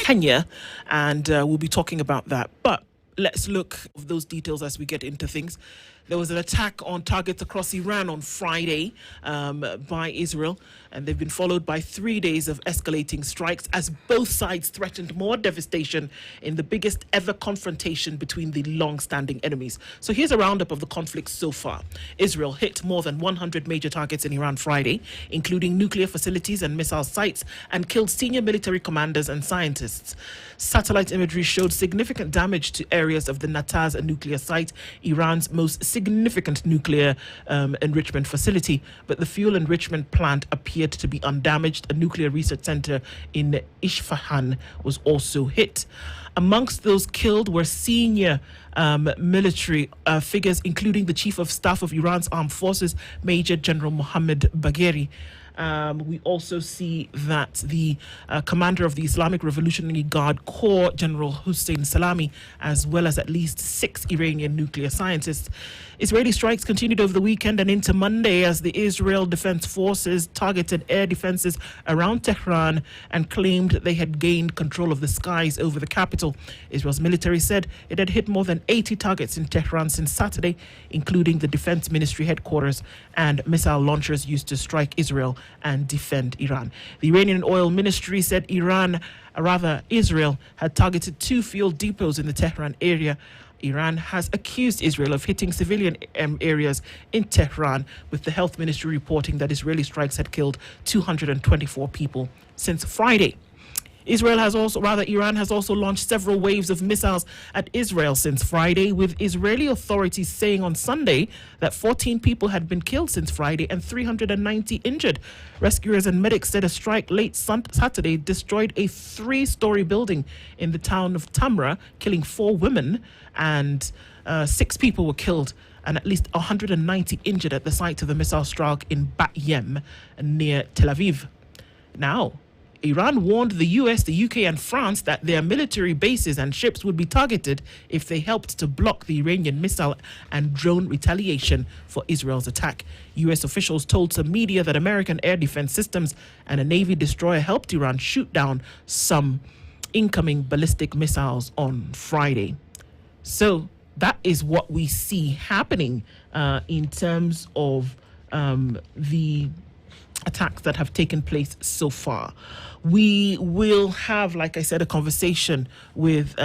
Kenya, and we'll be talking about that. But let's look at those details as we get into things. There was an attack on targets across Iran on Friday by Israel, and they've been followed by 3 days of escalating strikes as both sides threatened more devastation in the biggest ever confrontation between the long-standing enemies. So here's a roundup of the conflict so far. Israel hit more than 100 major targets in Iran Friday, including nuclear facilities and missile sites, and killed senior military commanders and scientists. Satellite imagery showed significant damage to areas of the Natanz nuclear site, Iran's most significant nuclear enrichment facility, but the fuel enrichment plant appeared to be undamaged. A nuclear research center in Isfahan was also hit. Amongst those killed were senior military figures, including the Chief of Staff of Iran's Armed Forces, Major General Mohammad Bagheri. We also see that the commander of the Islamic Revolutionary Guard Corps, General Hussein Salami, as well as at least 6 Iranian nuclear scientists. Israeli strikes continued over the weekend and into Monday as the Israel Defense Forces targeted air defenses around Tehran and claimed they had gained control of the skies over the capital. Israel's military said it had hit more than 80 targets in Tehran since Saturday, including the Defense Ministry headquarters and missile launchers used to strike Israel and defend Iran. The Iranian Oil Ministry said Israel had targeted 2 fuel depots in the Tehran area. Iran has accused Israel of hitting civilian areas in Tehran, with the health ministry reporting that Israeli strikes had killed 224 people since Friday. Iran has also launched several waves of missiles at Israel since Friday, with Israeli authorities saying on Sunday that 14 people had been killed since Friday and 390 injured. Rescuers and medics said a strike late Saturday destroyed a 3-story building in the town of Tamra, killing 4 women, and 6 people were killed and at least 190 injured at the site of the missile strike in Bat Yem near Tel Aviv. Now, Iran warned the US, the UK and France that their military bases and ships would be targeted if they helped to block the Iranian missile and drone retaliation for Israel's attack. US officials told some media that American air defense systems and a Navy destroyer helped Iran shoot down some incoming ballistic missiles on Friday. So that is what we see happening in terms of the attacks that have taken place so far. We will have, like I said, a conversation with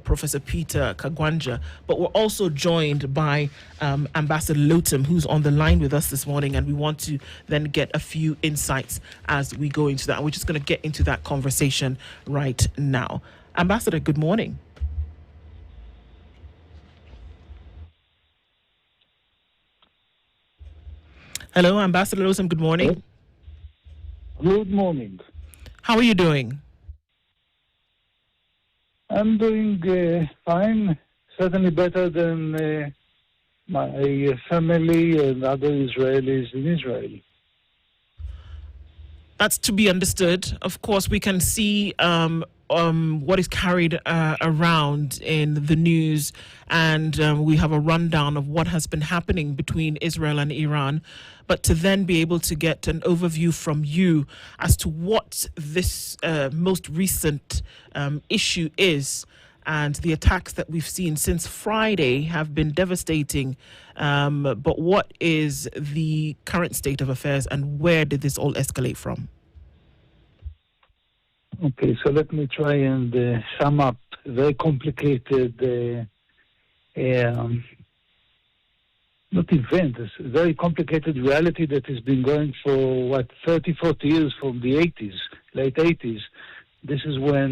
Professor Peter Kagwanja, but we're also joined by Ambassador Lotham, who's on the line with us this morning, and we want to then get a few insights as we go into that. And we're just going to get into that conversation right now. Ambassador, good morning. Hello, Ambassador Lotham, good morning. Good morning. How are you doing? I'm doing fine, certainly better than my family and other Israelis in Israel. That's to be understood. Of course, we can see what is carried around in the news, and we have a rundown of what has been happening between Israel and Iran. But to then be able to get an overview from you as to what this most recent issue is, and the attacks that we've seen since Friday have been devastating. But what is the current state of affairs, and where did this all escalate from? Okay, so let me try and sum up a very complicated, not event, it's a very complicated reality that has been going for, 30, 40 years from the 80s, late 80s. This is when,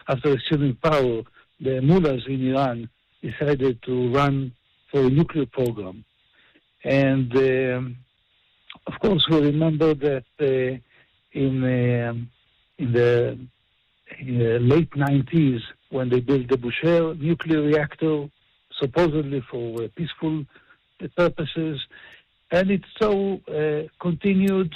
after assuming power, the mullahs in Iran decided to run for a nuclear program. And, of course, we remember that in the late 90s, when they built the Bushehr nuclear reactor, supposedly for peaceful purposes, and it so continued.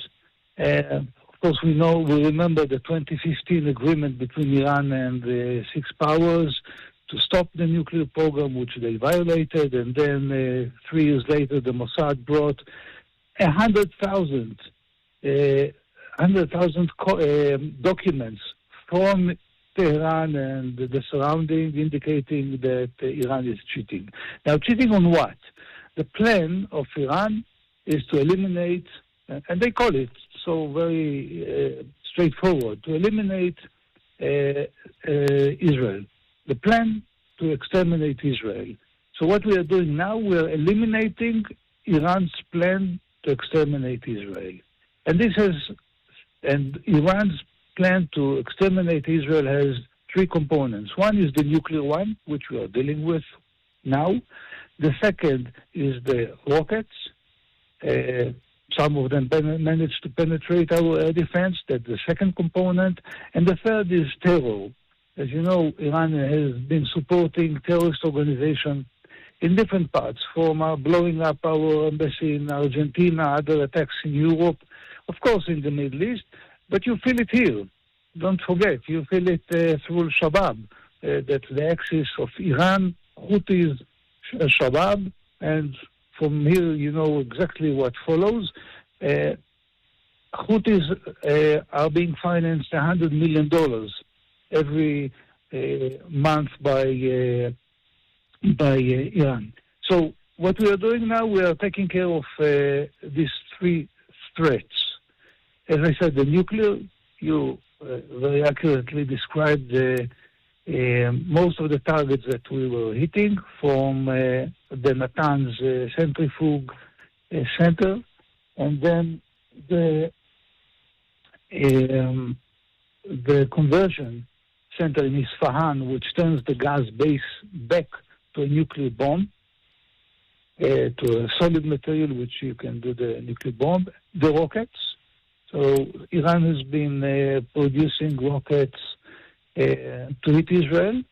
Of course, we remember the 2015 agreement between Iran and the 6 powers to stop the nuclear program, which they violated, and then 3 years later, the Mossad brought 100,000 documents from Tehran and the surrounding, indicating that Iran is cheating. Now, cheating on what? The plan of Iran is to eliminate, and they call it so very straightforward, to eliminate Israel. The plan to exterminate Israel. So what we are doing now, we are eliminating Iran's plan to exterminate Israel. And Iran's plan to exterminate Israel has three components. One is the nuclear one, which we are dealing with now. The second is the rockets. Some of them managed to penetrate our air defense. That's the second component. And the third is terror. As you know, Iran has been supporting terrorist organizations in different parts, from blowing up our embassy in Argentina, other attacks in Europe, of course in the Middle East, but you feel it here. Don't forget, you feel it through Shabab, that's the axis of Iran, Houthis, Shabab, and from here you know exactly what follows. Houthis are being financed $100 million every month by Iran. So what we are doing now, we are taking care of these three threats. As I said, the nuclear, you very accurately described most of the targets that we were hitting from the Natanz centrifuge center, and then the conversion center in Isfahan, which turns the gas base back to a nuclear bomb, to a solid material, which you can do the nuclear bomb, the rockets. So Iran has been producing rockets to hit Israel,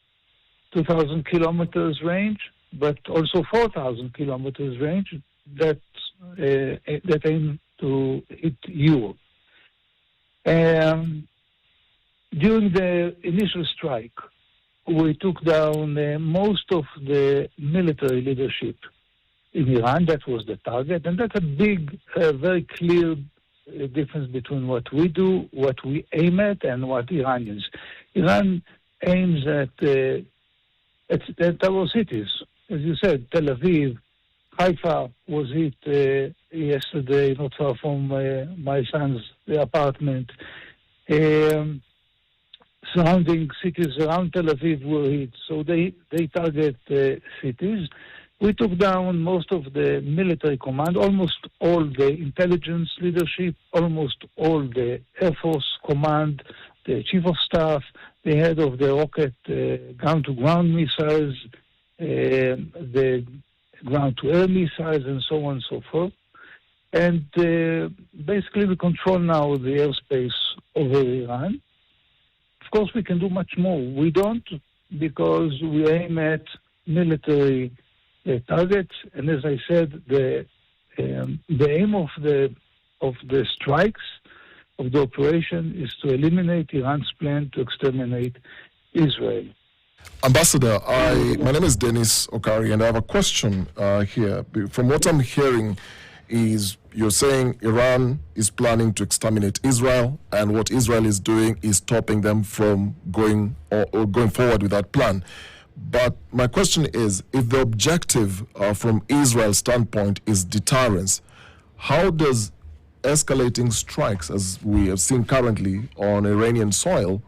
2,000 kilometers range, but also 4,000 kilometers range that aim to hit Europe. During the initial strike, we took down most of the military leadership in Iran. That was the target, and that's a big, very clear difference between what we do, what we aim at, and what Iranians. Iran aims at our cities. As you said, Tel Aviv, Haifa was hit yesterday, not far from my son's apartment. Surrounding cities around Tel Aviv were hit, so they target cities. We took down most of the military command, almost all the intelligence leadership, almost all the Air Force command, the chief of staff, the head of the rocket ground-to-ground missiles, the ground-to-air missiles, and so on and so forth. And basically we control now the airspace over Iran. Of course, we can do much more. We don't, because we aim at military targets. And as I said, the aim of the strikes, of the operation, is to eliminate Iran's plan to exterminate Israel. Ambassador, my name is Dennis Okari, and I have a question here. From what I'm hearing is you're saying Iran is planning to exterminate Israel, and what Israel is doing is stopping them from going forward with that plan. But my question is, if the objective from Israel's standpoint is deterrence, how does escalating strikes, as we have seen currently on Iranian soil,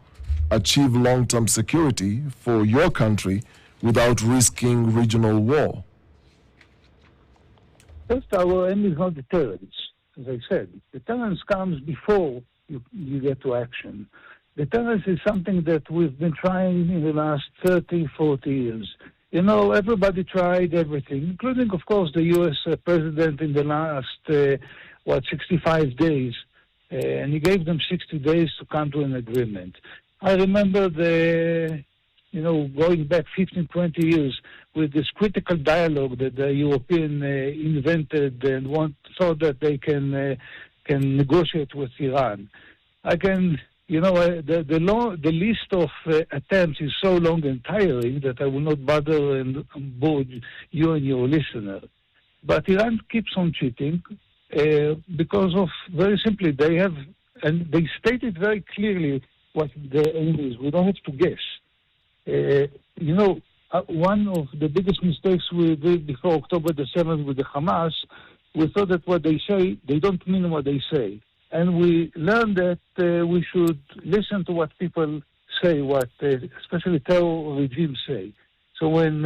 achieve long-term security for your country without risking regional war? First, our aim is not deterrence, as I said. Deterrence comes before you get to action. Deterrence is something that we've been trying in the last 30, 40 years. You know, everybody tried everything, including, of course, the U.S. president in the last, 65 days. And he gave them 60 days to come to an agreement. I remember going back 15, 20 years with this critical dialogue that the European invented and thought that they can negotiate with Iran. The list of attempts is so long and tiring that I will not bother and bore you and your listener. But Iran keeps on cheating because of, very simply, they stated very clearly what the aim is. We don't have to guess. One of the biggest mistakes we did before October the 7th with the Hamas, we thought that what they say, they don't mean what they say. And we learned that we should listen to what people say, what especially terror regimes say. So when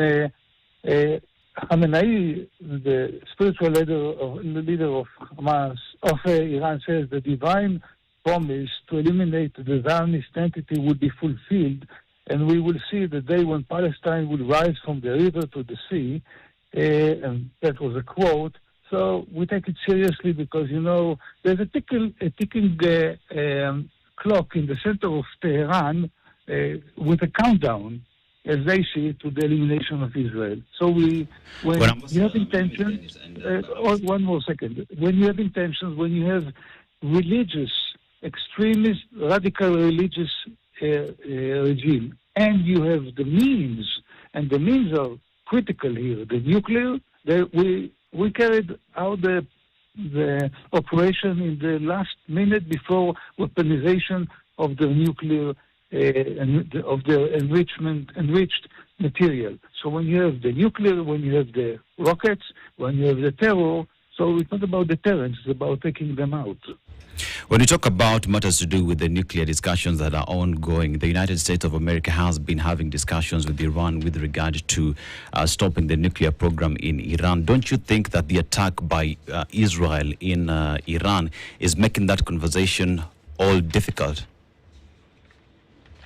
Khamenei, the spiritual leader of Hamas, of Iran, says the divine promise to eliminate the Zionist entity will be fulfilled, and we will see the day when Palestine will rise from the river to the sea, and that was a quote. So we take it seriously because, there's a ticking clock in the center of Tehran with a countdown, as they see it, to the elimination of Israel. So when you have intentions, one more second. When you have intentions, when you have religious, extremist, radical religious regime, and you have the means, and the means are critical here, the nuclear, we carried out the operation in the last minute before weaponization of the nuclear of the enriched material. So when you have the nuclear, when you have the rockets, when you have the terror, so it's not about deterrence, it's about taking them out. When you talk about matters to do with the nuclear discussions that are ongoing, the United States of America has been having discussions with Iran with regard to stopping the nuclear program in Iran. Don't you think that the attack by Israel in Iran is making that conversation all difficult?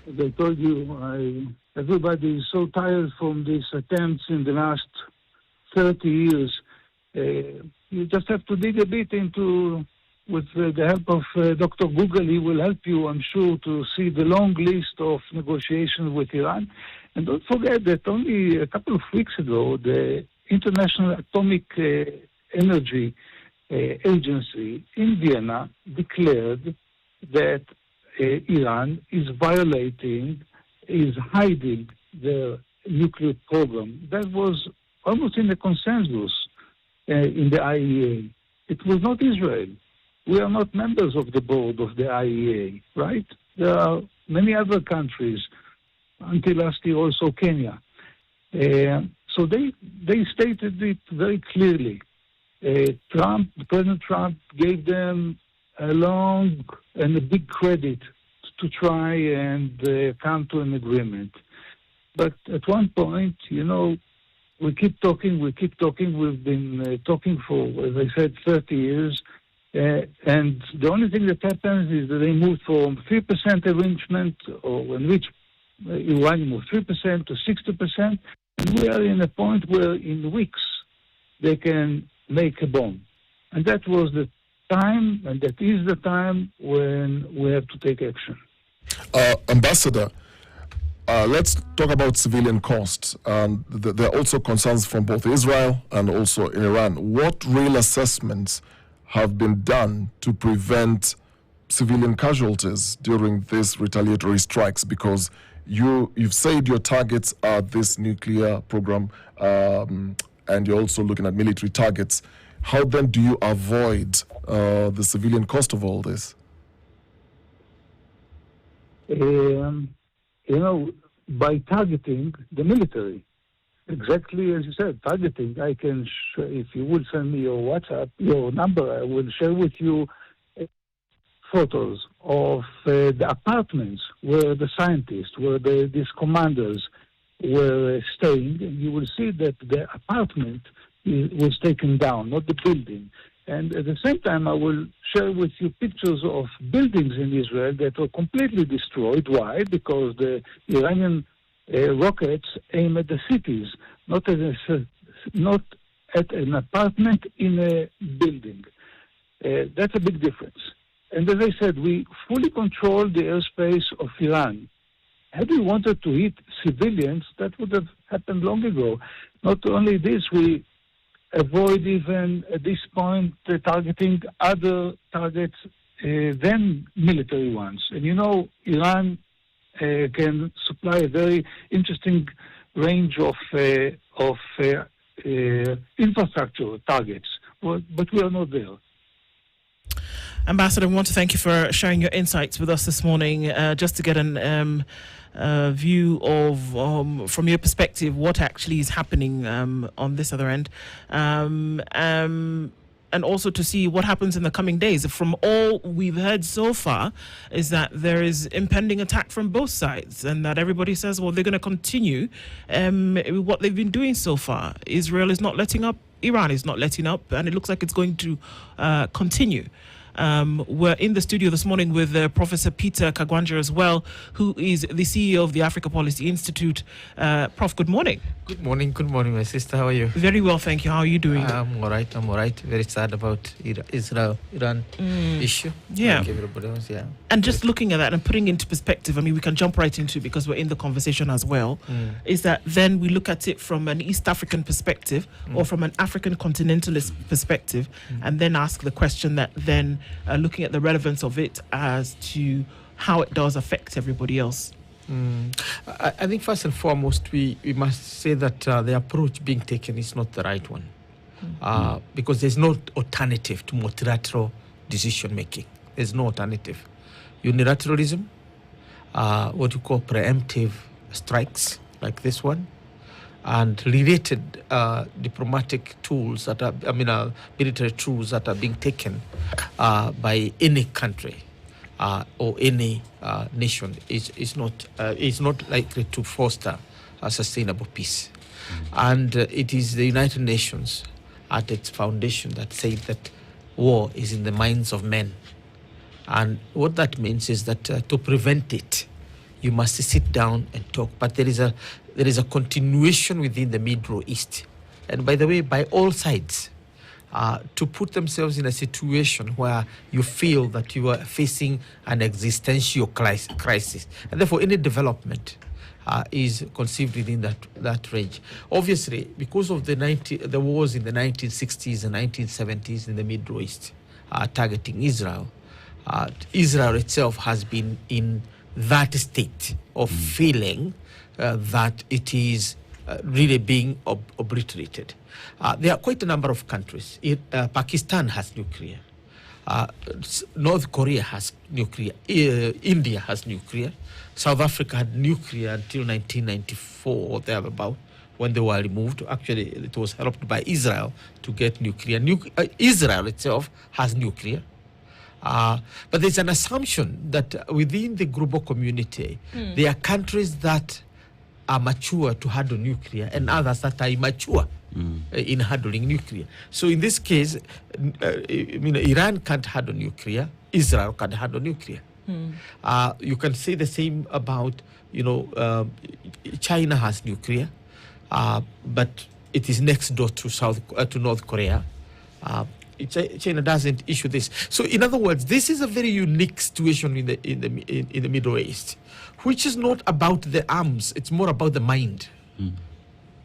As I told you, everybody is so tired from these attempts in the last 30 years. You just have to dig a bit into, with the help of Dr. Google, he will help you, I'm sure, to see the long list of negotiations with Iran. And don't forget that only a couple of weeks ago, the International Atomic Energy Agency in Vienna declared that Iran is hiding their nuclear program. That was almost in the consensus in the IEA. It was not Israel. We are not members of the board of the IEA, right? There are many other countries, until last year also Kenya. So they stated it very clearly. President Trump gave them a long and a big credit to try and come to an agreement. But at one point, we keep talking. We've been talking for, as I said, 30 years. And the only thing that happens is that they move from 3% enrichment, or enrich uranium of 3% to 60%. And we are in a point where in weeks they can make a bomb. And that was the time, and that is the time when we have to take action. Ambassador, let's talk about civilian costs. There are also concerns from both Israel and also in Iran. What real assessments have been done to prevent civilian casualties during these retaliatory strikes? Because you've said your targets are this nuclear program, and you're also looking at military targets. How then do you avoid the civilian cost of all this? By targeting the military. Exactly as you said, targeting. I can, if you will send me your WhatsApp, your number, I will share with you photos of the apartments where the scientists, where these commanders were staying. And you will see that the apartment was taken down, not the building. And at the same time, I will share with you pictures of buildings in Israel that were completely destroyed. Why? Because the Iranian rockets aim at the cities, not at an apartment in a building. That's a big difference. And as I said, we fully control the airspace of Iran. Had we wanted to hit civilians, that would have happened long ago. Not only this, we avoid even at this point targeting other targets than military ones. And Iran can supply a very interesting range of infrastructure targets, but we are not there. Ambassador, we want to thank you for sharing your insights with us this morning, just to get an view of, from your perspective, what actually is happening on this other end. And also to see what happens in the coming days. From all we've heard so far is that there is impending attack from both sides, and that everybody says, well, they're going to continue what they've been doing so far. Israel is not letting up, Iran is not letting up, and it looks like it's going to continue. We're in the studio this morning with Professor Peter Kagwanja as well, who is the CEO of the Africa Policy Institute. Prof, good morning. Good morning, my sister. How are you? Very well, thank you. How are you doing? I'm all right. Very sad about Israel-Iran issue. Yeah. Like everybody else, yeah. And just looking at that and putting into perspective, I mean, we can jump right into it because we're in the conversation as well, is that then we look at it from an East African perspective or from an African continentalist perspective, and then ask the question that then looking at the relevance of it as to how it does affect everybody else. I think first and foremost, we must say that the approach being taken is not the right one, because there's no alternative to multilateral decision making. There's no alternative. Unilateralism, what you call preemptive strikes like this one, and related diplomatic tools that are, military tools that are being taken by any country or any nation is not likely to foster a sustainable peace. And it is the United Nations at its foundation that say that war is in the minds of men. And what that means is that to prevent it, you must sit down and talk. But there is a continuation within the Middle East. And by the way, by all sides, to put themselves in a situation where you feel that you are facing an existential crisis. And therefore, any development is conceived within that range. Obviously, because of the wars in the 1960s and 1970s in the Middle East targeting Israel, Israel itself has been in that state of feeling that it is really being obliterated. There are quite a number of countries. Pakistan has nuclear. North Korea has nuclear. India has nuclear. South Africa had nuclear until 1994 or thereabout, when they were removed. Actually, it was helped by Israel to get nuclear. Israel itself has nuclear. But there's an assumption that within the global community, there are countries that are mature to handle nuclear and others that are immature in handling nuclear. So in this case, Iran can't handle nuclear, Israel can't handle nuclear. You can say the same about, China has nuclear, but it is next door to North Korea. China doesn't issue this. So in other words, this is a very unique situation in the Middle East, which is not about the arms, it's more about the mind.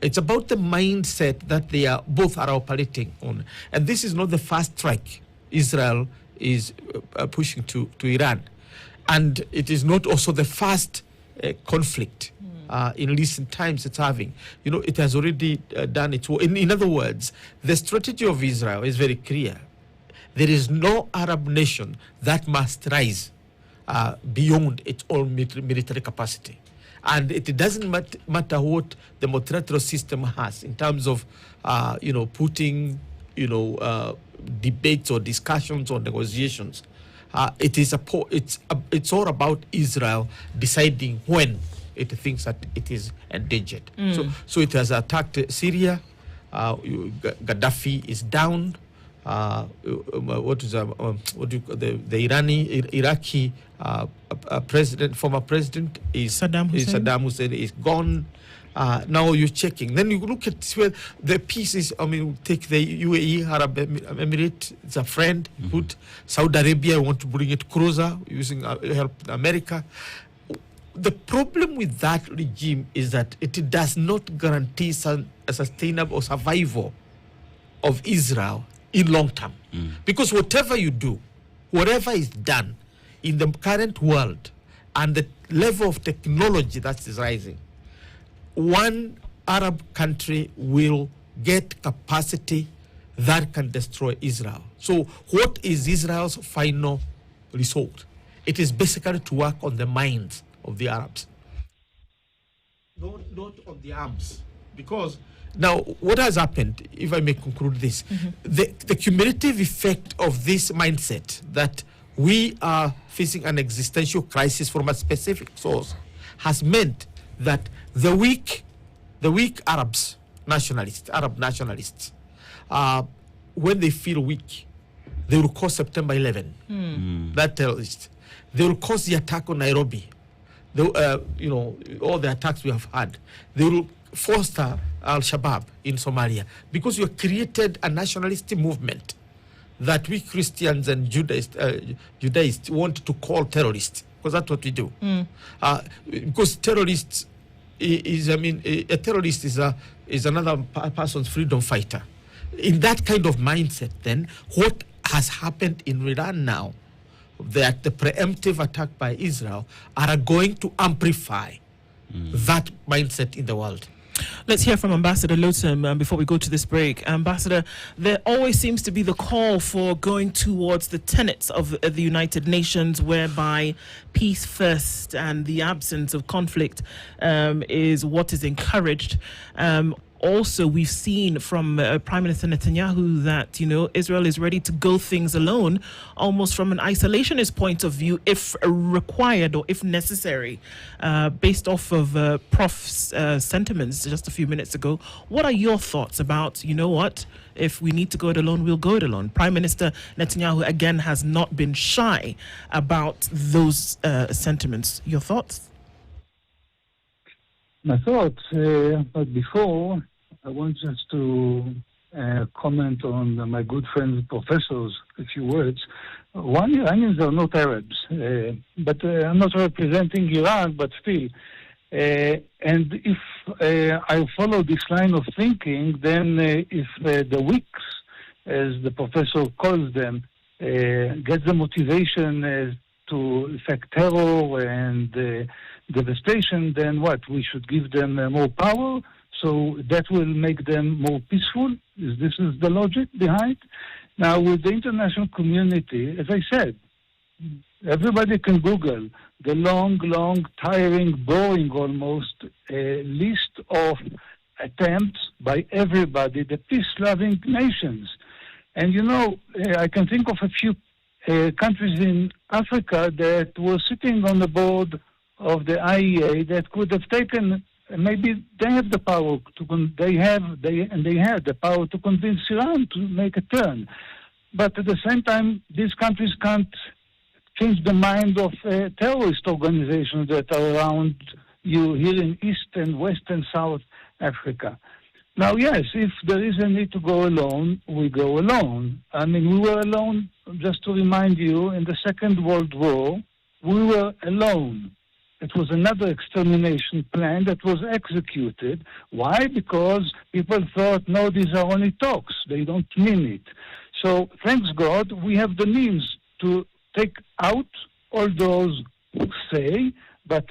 It's about the mindset that they are both are operating on. And this is not the first strike Israel is pushing to Iran. And it is not also the first conflict in recent times it's having. It has already done its work. In other words, the strategy of Israel is very clear. There is no Arab nation that must rise beyond its own military capacity. And it doesn't matter what the multilateral system has in terms of, putting, debates or discussions or negotiations. It's all about Israel deciding when it thinks that it is endangered. So it has attacked Syria. Gaddafi is down. The Iraqi former president is Saddam Hussein is gone. Now you're checking. Then you look at where the pieces. Take the UAE, Arab Emirate, it's a friend. Put Saudi Arabia, want to bring it closer using help America. The problem with that regime is that it does not guarantee a sustainable survival of Israel in long term. Because whatever you do, whatever is done in the current world and the level of technology that is rising, one Arab country will get capacity that can destroy Israel. So what is Israel's final result? It is basically to work on the minds of the Arabs. Not on the arms. Because now what has happened, if I may conclude this, the cumulative effect of this mindset that we are facing an existential crisis from a specific source has meant that the weak Arab nationalists, when they feel weak, they will cause September 11, that terrorist. They will cause the attack on Nairobi. All the attacks we have had. They will foster Al-Shabaab in Somalia because you have created a nationalistic movement that we Christians and Judaists want to call terrorists, because that's what we do. Because terrorists a terrorist is another person's freedom fighter. In that kind of mindset, then what has happened in Iran now, that the preemptive attack by Israel are going to amplify that mindset in the world. Let's hear from Ambassador Lotum before we go to this break. Ambassador, there always seems to be the call for going towards the tenets of the United Nations, whereby peace first and the absence of conflict is what is encouraged. Also, we've seen from Prime Minister Netanyahu that, Israel is ready to go things alone, almost from an isolationist point of view, if required or if necessary, based off of Prof's sentiments just a few minutes ago. What are your thoughts about, if we need to go it alone, we'll go it alone? Prime Minister Netanyahu, again, has not been shy about those sentiments. Your thoughts? My thoughts, but before, I want just to comment on my good friend professor's a few words. One, Iranians are not Arabs, but I'm not representing Iran, but still. And if I follow this line of thinking, then if the weaks, as the professor calls them, get the motivation to effect terror and devastation, then what? We should give them more power, so that will make them more peaceful. This is the logic behind. Now, with the international community, as I said, everybody can Google the long, tiring, boring almost list of attempts by everybody, the peace-loving nations. And I can think of a few countries in Africa that were sitting on the board of the IEA that could have taken, maybe they have the power they had the power to convince Iran to make a turn. But at the same time, these countries can't change the mind of terrorist organizations that are around you here in East and West and South Africa. Now, yes, if there is a need to go alone, we go alone. I mean, we were alone, just to remind you, in the Second World War, we were alone. It was another extermination plan that was executed. Why? Because people thought, no, these are only talks. They don't mean it. So, thanks God, we have the means to take out all those who say, but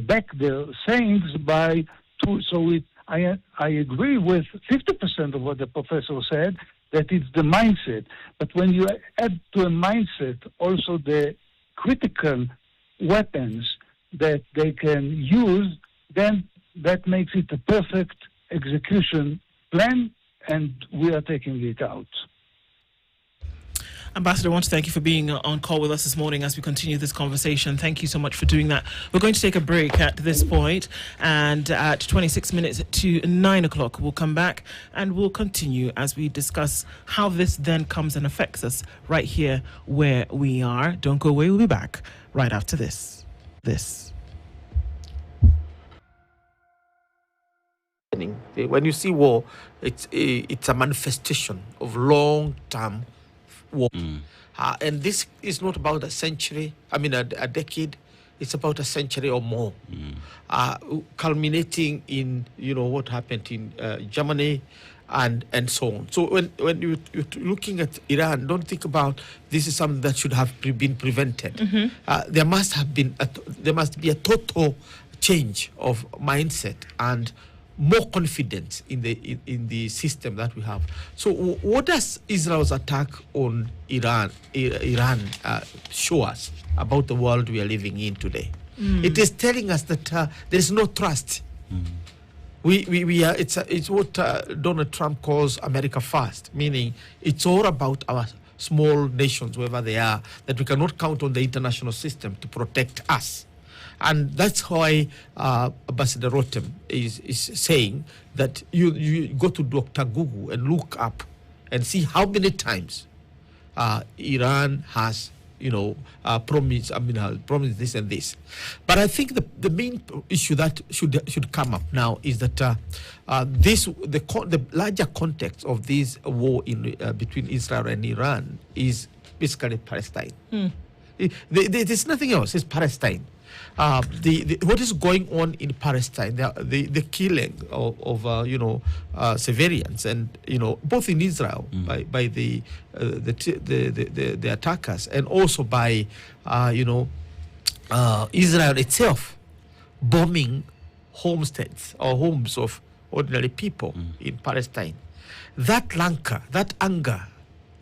back their sayings by two. So I agree with 50% of what the professor said, that it's the mindset. But when you add to a mindset also the critical weapons that they can use, then that makes it a perfect execution plan, and we are taking it out. Ambassador, I want to thank you for being on call with us this morning as we continue this conversation. Thank you so much for doing that. We're going to take a break at this point, and at 26 minutes to 9 o'clock, we'll come back and we'll continue as we discuss how this then comes and affects us right here where we are. Don't go away. We'll be back right after this. When you see war, it's a manifestation of long-term war. And this is not about a decade. It's about a century or more, culminating in what happened in Germany and so on. So when you're looking at Iran, don't think about this is something that should have been prevented. There must be a total change of mindset and more confidence in the system that we have. So what does Israel's attack on Iran show us about the world we are living in today? It is telling us that there is no trust. We are. It's what Donald Trump calls America first, meaning it's all about our small nations, wherever they are, that we cannot count on the international system to protect us. And that's why Ambassador Rotem is saying that you go to Dr. Google and look up and see how many times Iran has promised this and this. But I think the main issue that should come up now is that the larger context of this war between Israel and Iran is basically Palestine. There's nothing else. It's Palestine. What is going on in Palestine? The killing of civilians, and both in Israel by the attackers, and also by Israel itself bombing homesteads or homes of ordinary people in Palestine. That rancor, that anger,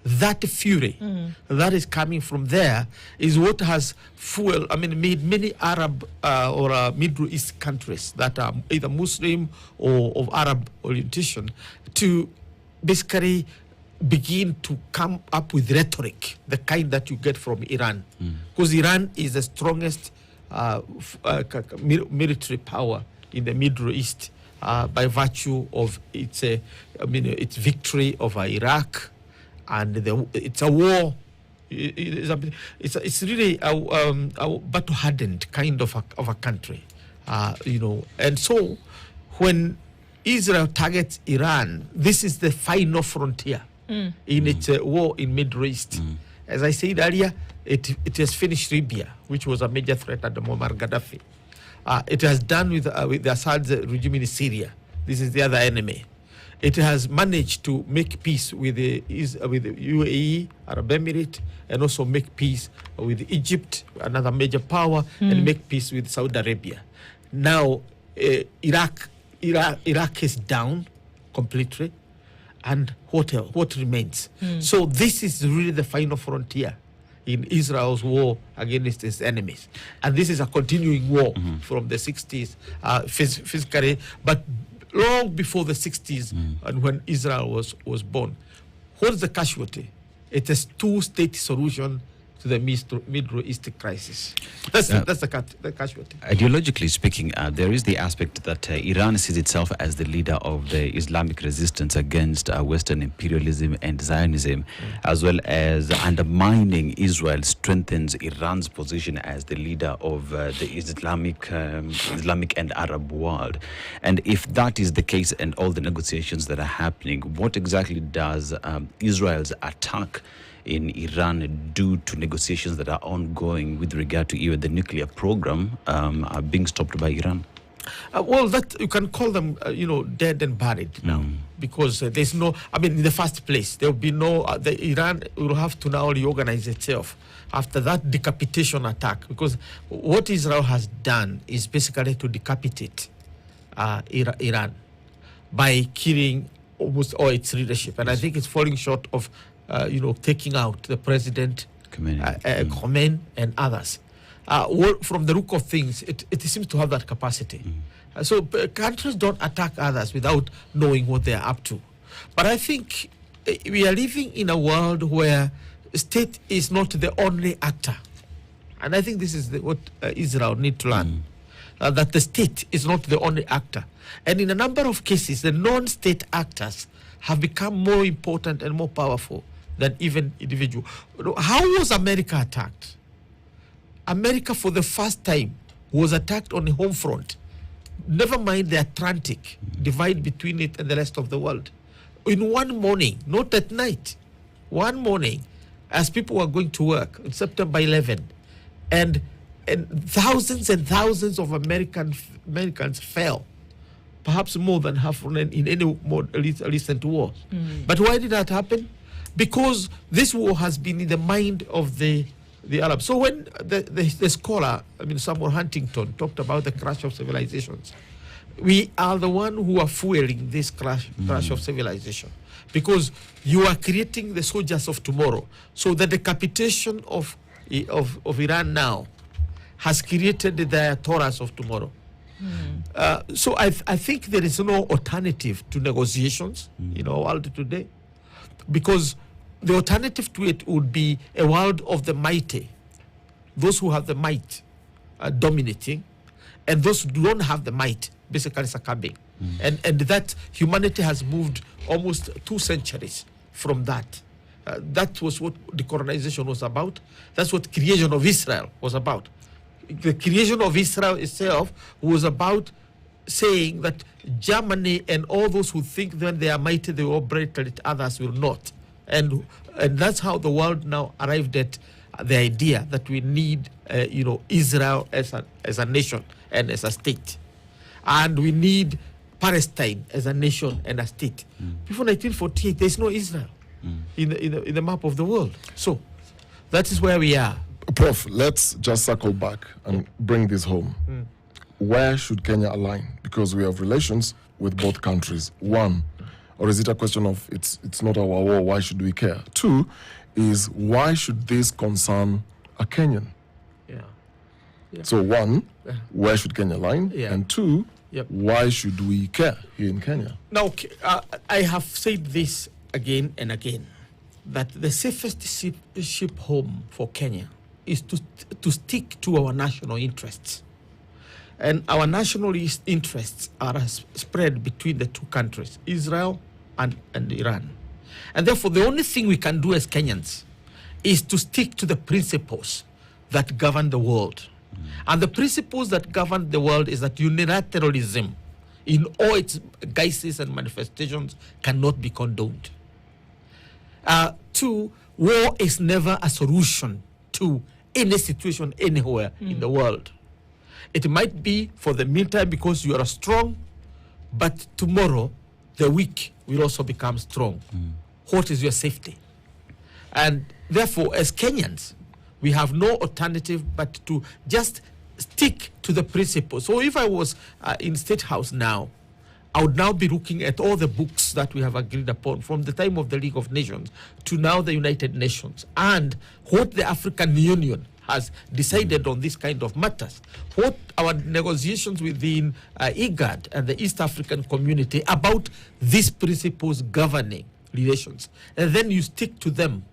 that fury that is coming from there is what has made many Arab or Middle East countries that are either Muslim or of Arab orientation to basically begin to come up with rhetoric, the kind that you get from Iran. Because Iran is the strongest military power in the Middle East by virtue of its victory over Iraq. And it's a war. It's really a battle-hardened kind of a country, And so, when Israel targets Iran, this is the final frontier in its war in Middle East. As I said earlier, it has finished Libya, which was a major threat at the Muammar Gaddafi. It has done with the Assad regime in Syria. This is the other enemy. It has managed to make peace with the UAE, Arab Emirate, and also make peace with Egypt, another major power, and make peace with Saudi Arabia. Now, Iraq is down completely, and what remains? So this is really the final frontier in Israel's war against its enemies. And this is a continuing war from the 60s, physically, but long before the 60s and when Israel was born. What is the casualty? It is two-state solution to the Middle East crisis. That's the casualty. Ideologically speaking, there is the aspect that Iran sees itself as the leader of the Islamic resistance against Western imperialism and Zionism, as well as undermining Israel strengthens Iran's position as the leader of the Islamic and Arab world. And if that is the case and all the negotiations that are happening, what exactly does Israel's attack in Iran due to negotiations that are ongoing with regard to even the nuclear program are being stopped by Iran? Well, that you can call them, dead and buried now, because there's no. In the first place, there will be no. Iran will have to now reorganize itself after that decapitation attack, because what Israel has done is basically to decapitate Iran by killing almost all its leadership, and I think it's falling short of. Taking out the president, Khomeini, and others. From the look of things, it seems to have that capacity. So countries don't attack others without knowing what they're up to. But I think we are living in a world where state is not the only actor. And I think this is what Israel need to learn, that the state is not the only actor. And in a number of cases, the non-state actors have become more important and more powerful than even individual. How was America attacked? America, for the first time, was attacked on the home front. Never mind the Atlantic divide between it and the rest of the world. In one morning, not at night, one morning, as people were going to work on September 11, and thousands and thousands of Americans fell. Perhaps more than half in any more recent wars. But why did that happen? Because this war has been in the mind of the Arabs. So when the scholar, Samuel Huntington, talked about the crash of civilizations, we are the one who are fueling this crash of civilization, because you are creating the soldiers of tomorrow. So the decapitation of Iran now has created the Taurus of tomorrow. So I think there is no alternative to negotiations in our world today, because the alternative to it would be a world of the mighty, those who have the might dominating, and those who don't have the might basically succumbing. And that humanity has moved almost 2 centuries from that. That was what decolonization was about. That's what creation of Israel was about. The creation of Israel itself was about saying that Germany and all those who think that they are mighty, they will operate, and others will not. And that's how the world now arrived at the idea that we need, Israel as a nation and as a state, and we need Palestine as a nation and a state. Before 1948, there is no Israel in the map of the world. So that is where we are. Prof, let's just circle back and bring this home. Where should Kenya align? Because we have relations with both countries. One, or is it a question of it's not our war, why should we care? Two is, why should this concern a Kenyan? Yeah. So one, where should Kenya align? Yeah. And two, why should we care here in Kenya? Now, I have said this again and again, that the safest ship home for Kenya is to stick to our national interests. And our national interests are spread between the two countries, Israel and Iran. And therefore, the only thing we can do as Kenyans is to stick to the principles that govern the world. And the principles that govern the world is that unilateralism, in all its guises and manifestations, cannot be condoned. Two, war is never a solution to any situation anywhere in the world. It might be for the meantime because you are strong, but tomorrow the weak will also become strong. What is your safety? And therefore, as Kenyans, we have no alternative but to just stick to the principles. So if I was in State House now, I would now be looking at all the books that we have agreed upon from the time of the League of Nations to now the United Nations, and what the African Union has decided on this kind of matters, what our negotiations within IGAD and the East African community about these principles governing relations. And then you stick to them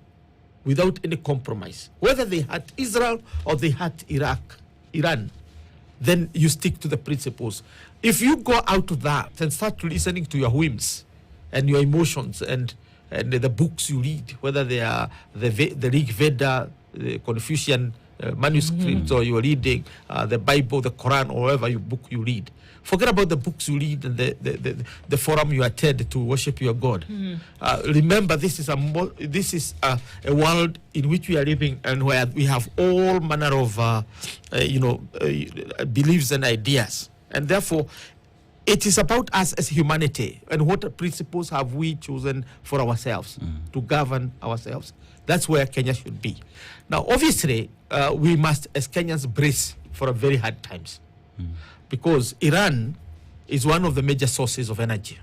without any compromise. Whether they hurt Israel or they hurt Iran, then you stick to the principles. If you go out of that and start listening to your whims and your emotions and the books you read, whether they are the Rig Veda, the Confucian manuscripts, or you're reading the Bible, the Quran, or whatever book you read, forget about the books you read and the forum you attend to worship your God. Remember, this is a world in which we are living, and where we have all manner of beliefs and ideas, and therefore it is about us as humanity and what principles have we chosen for ourselves to govern ourselves. That's where Kenya should be. Now, obviously, we must, as Kenyans, brace for a very hard times, because Iran is one of the major sources of energy,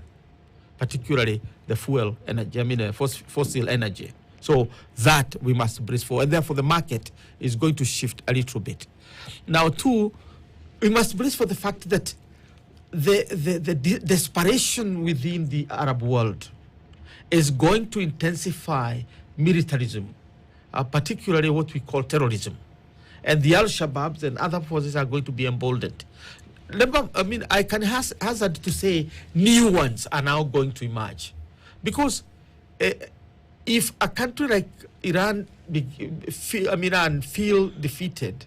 particularly the fuel energy, fossil energy. So that we must brace for, and therefore the market is going to shift a little bit. Now, two, we must brace for the fact that the desperation within the Arab world is going to intensify militarism, particularly what we call terrorism. And the Al-Shabaabs and other forces are going to be emboldened. I can hazard to say new ones are now going to emerge. Because if a country like Iran feel defeated,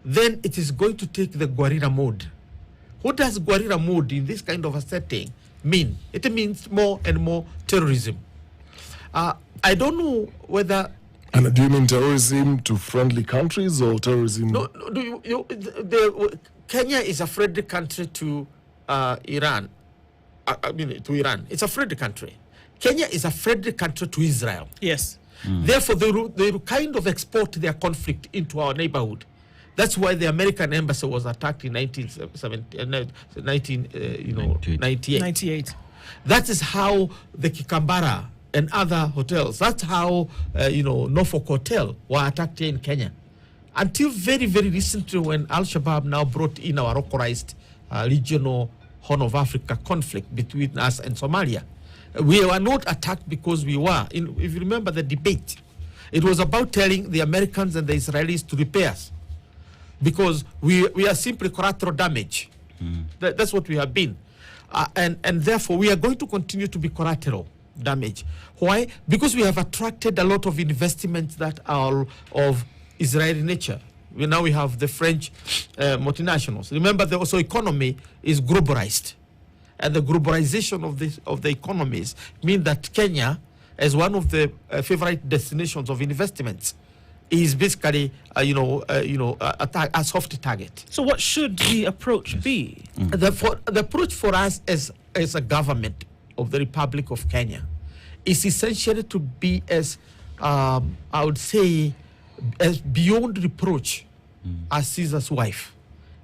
then it is going to take the guerrilla mode. What does guerrilla mode in this kind of a setting mean? It means more and more terrorism. I don't know whether... And do you mean terrorism to friendly countries or terrorism... No, Kenya is a friendly country to Iran. To Iran. It's a friendly country. Kenya is a friendly country to Israel. Yes. Therefore, they will kind of export their conflict into our neighborhood. That's why the American embassy was attacked in 1998. 98. That is how the Kikambara and other hotels, that's how, Norfolk Hotel were attacked here in Kenya. Until very, very recently, when Al-Shabaab now brought in our localized regional Horn of Africa conflict between us and Somalia. We were not attacked because we were. If you remember the debate, it was about telling the Americans and the Israelis to repair us, because we are simply collateral damage. That's what we have been. And therefore, we are going to continue to be collateral damage. Why? Because we have attracted a lot of investments that are of Israeli nature. Now we have the French multinationals. Remember, the also economy is globalized. And the globalization of the economies mean that Kenya, as one of the favorite destinations of investments, is basically, a soft target. So what should the approach be? The approach for us as a government of the Republic of Kenya is essentially to be as, I would say, as beyond reproach as Caesar's wife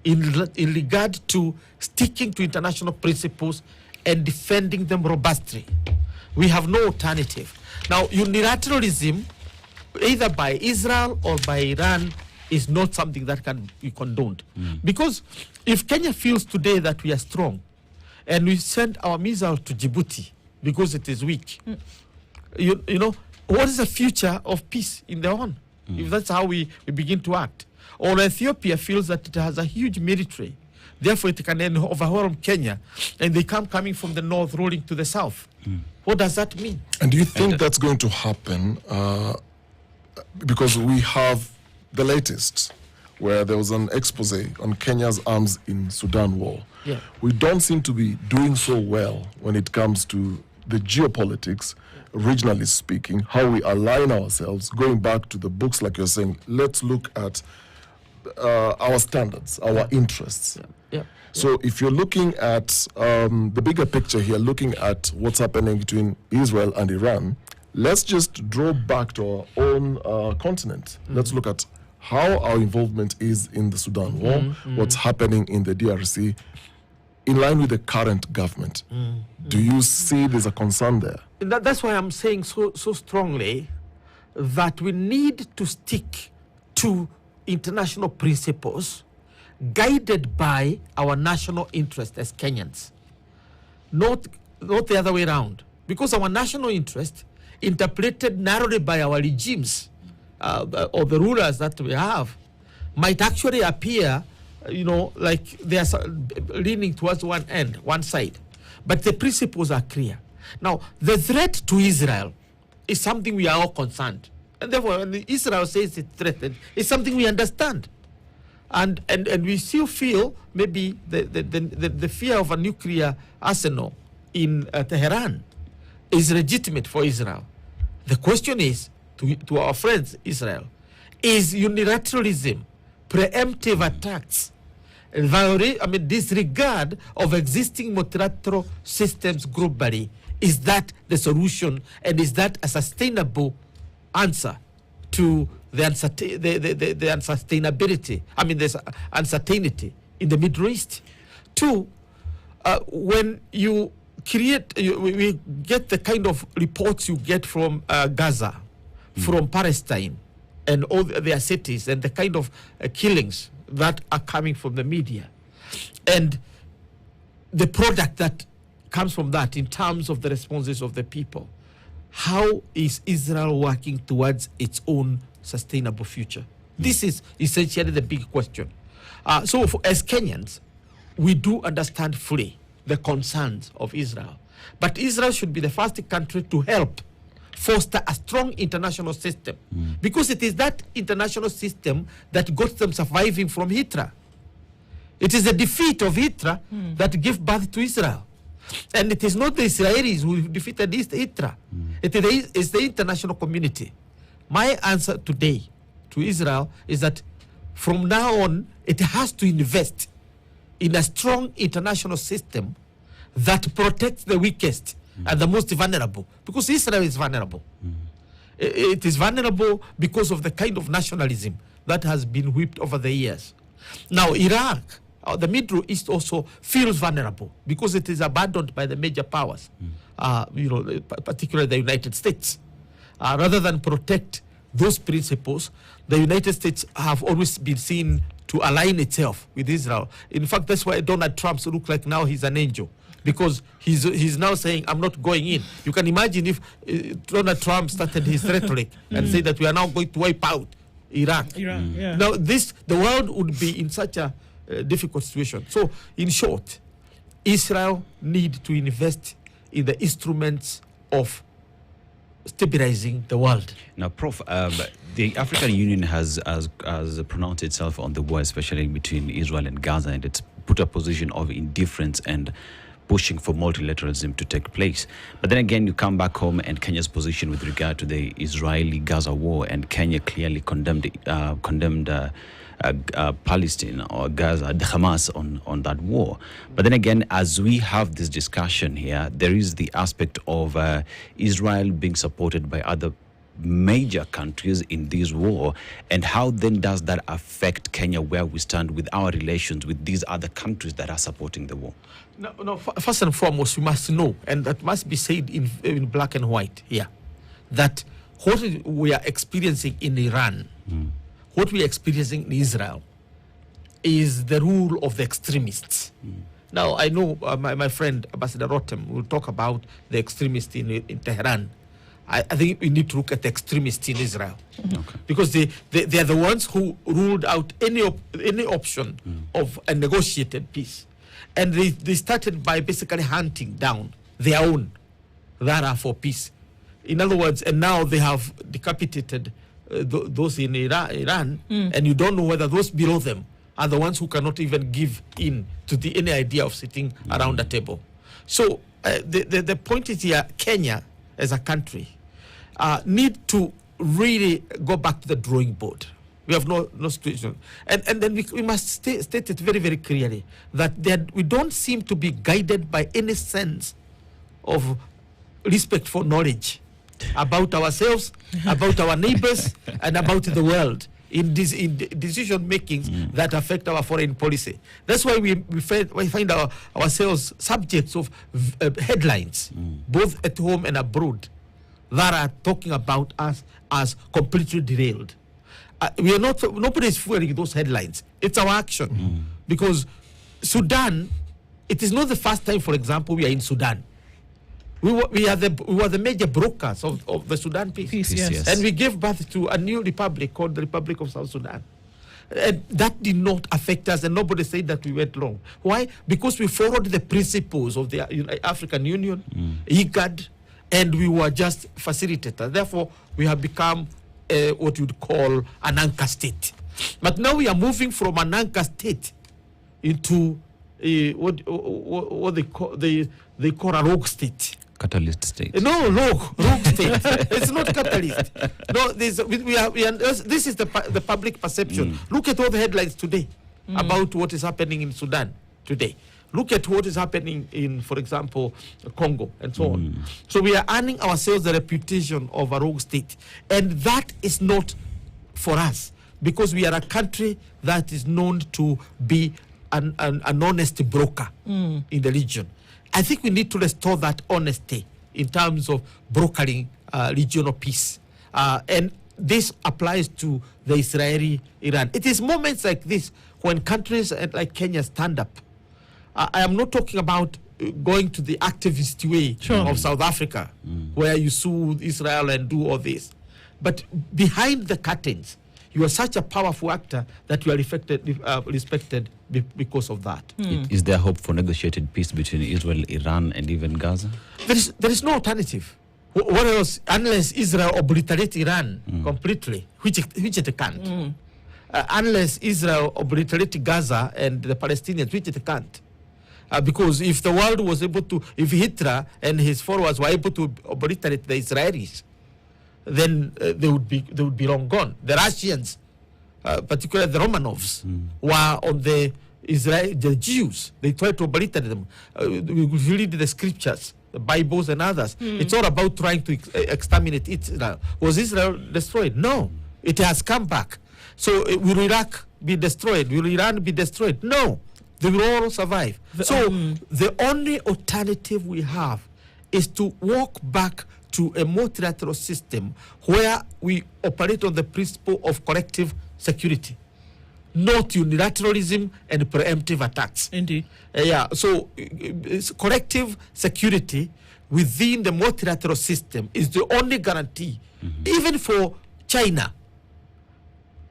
in regard to sticking to international principles and defending them robustly. We have no alternative. Now, unilateralism, either by Israel or by Iran, is not something that can be condoned. Because if Kenya feels today that we are strong and we send our missiles to Djibouti because it is weak, what is the future of peace in the Horn? If that's how we begin to act. Or Ethiopia feels that it has a huge military, therefore it can then overwhelm Kenya, and they come coming from the north rolling to the south. What does that mean? And do you think that's going to happen? Because we have the latest, where there was an expose on Kenya's arms in Sudan war. Yeah. We don't seem to be doing so well when it comes to the geopolitics, regionally speaking, how we align ourselves, going back to the books, like you're saying, let's look at our standards, our interests. So if you're looking at the bigger picture here, looking at what's happening between Israel and Iran, let's just draw back to our own continent. Let's look at how our involvement is in the Sudan war, what's happening in the DRC, in line with the current government. Do you see there's a concern there? That's why I'm saying so strongly that we need to stick to international principles guided by our national interest as Kenyans, not the other way around. Because our national interest, interpreted narrowly by our regimes or the rulers that we have, might actually appear, like they are leaning towards one side. But the principles are clear. Now, the threat to Israel is something we are all concerned. And therefore, when Israel says it's threatened, it's something we understand. And we still feel maybe the fear of a nuclear arsenal in Tehran is legitimate for Israel. The question is, to our friends, Israel, is unilateralism, preemptive attacks, disregard of existing multilateral systems globally, is that the solution, and is that a sustainable answer to the unsustainability, there's uncertainty in the Middle East? Two, when you we get the kind of reports you get from Gaza, from Palestine, and all their cities, and the kind of killings that are coming from the media, and the product that comes from that in terms of the responses of the people. How is Israel working towards its own sustainable future? This is essentially the big question. As Kenyans, we do understand fully the concerns of Israel. But Israel should be the first country to help foster a strong international system, because it is that international system that got them surviving from Hitler. It is the defeat of Hitler that gave birth to Israel. And it is not the Israelis who defeated Hitler. It is the international community. My answer today to Israel is that from now on, it has to invest in a strong international system that protects the weakest and the most vulnerable, because Israel is vulnerable. It is vulnerable because of the kind of nationalism that has been whipped over the years. Now, Iraq, the Middle East also feels vulnerable because it is abandoned by the major powers, particularly the United States. Rather than protect those principles, the United States have always been seen to align itself with Israel. In fact, that's why Donald Trump looks like now he's an angel, because he's now saying, I'm not going in. You can imagine if Donald Trump started his rhetoric and said that we are now going to wipe out Iran. Yeah. Now, the world would be in such a difficult situation. So, in short, Israel need to invest in the instruments of stabilizing the world. Now, Prof, the African Union has pronounced itself on the war, especially between Israel and Gaza, and it's put a position of indifference and pushing for multilateralism to take place. But then again, you come back home and Kenya's position with regard to the Israeli-Gaza war, and Kenya clearly condemned Palestine or Gaza, the Hamas on that war. But then again, as we have this discussion here, there is the aspect of Israel being supported by other major countries in this war, and how then does that affect Kenya, where we stand with our relations with these other countries that are supporting the war? No, first and foremost, we must know, and that must be said in black and white here, that what we are experiencing in Iran, what we are experiencing in Israel, is the rule of the extremists. Now, I know my friend Ambassador Rotem will talk about the extremists in Tehran. I think we need to look at the extremists in Israel, because they are the ones who ruled out any option of a negotiated peace. And they started by basically hunting down their own that are for peace. In other words, and now they have decapitated those in Iran, and you don't know whether those below them are the ones who cannot even give in to any idea of sitting around a table. So the point is here, Kenya as a country need to really go back to the drawing board. We have no situation. And then we must state it very, very clearly that we don't seem to be guided by any sense of respect for knowledge about ourselves, about our neighbors, and about the world in decision makings that affect our foreign policy. That's why we find ourselves subjects of headlines, both at home and abroad, that are talking about us as completely derailed. We are not. Nobody is fueling those headlines. It's our action, because Sudan. It is not the first time, for example, we are in Sudan. We were the major brokers of the Sudan peace. Yes. And we gave birth to a new republic called the Republic of South Sudan. And that did not affect us, and nobody said that we went wrong. Why? Because we followed the principles of the African Union, IGAD, and we were just facilitators. Therefore, we have become what you'd call an anchor state. But now we are moving from an anchor state into what they call a rogue state. Catalyst state. No, rogue state. It's not catalyst. No, this is the public perception. Look at all the headlines today about what is happening in Sudan today. Look at what is happening in, for example, Congo and so on. So we are earning ourselves the reputation of a rogue state. And that is not for us, because we are a country that is known to be an honest broker in the region. I think we need to restore that honesty in terms of brokering regional peace. And this applies to the Israeli-Iran. It is moments like this when countries like Kenya stand up. I am not talking about going to the activist way of South Africa, where you sue Israel and do all this. But behind the curtains, you are such a powerful actor that you are respected because of that. Is there hope for negotiated peace between Israel, Iran, and even Gaza? There is no alternative. What else? Unless Israel obliterates Iran completely, which it can't. Unless Israel obliterates Gaza and the Palestinians, which it can't. Because if the world was able to, if Hitler and his followers were able to obliterate the Israelis, then they would be long gone. The Russians, particularly the Romanovs, were on the Jews. They tried to obliterate them. We read the scriptures, the Bibles and others. It's all about trying to exterminate Israel. Was Israel destroyed? No. It has come back. So will Iraq be destroyed? Will Iran be destroyed? No, they will all survive. The only alternative we have is to walk back to a multilateral system where we operate on the principle of collective security, not unilateralism and preemptive attacks. Indeed. So it's collective security within the multilateral system is the only guarantee, even for China,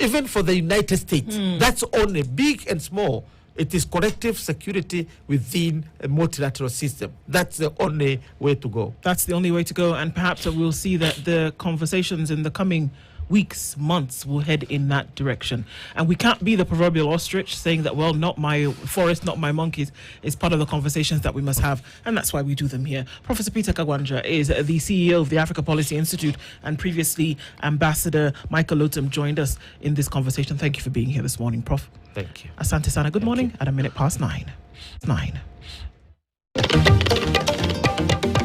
even for the United States. That's only big and small. It is collective security within a multilateral system. That's the only way to go. That's the only way to go, and perhaps we'll see that the conversations in the coming weeks, months will head in that direction. And we can't be the proverbial ostrich saying that, well, not my forest, not my monkeys, is part of the conversations that we must have, and that's why we do them here. Professor Peter Kagwanja is the CEO of the Africa Policy Institute, and previously Ambassador Michael Otam joined us in this conversation. Thank you for being here this morning, Prof. Thank you. Asante Sana. Good morning. At 9:01. 9.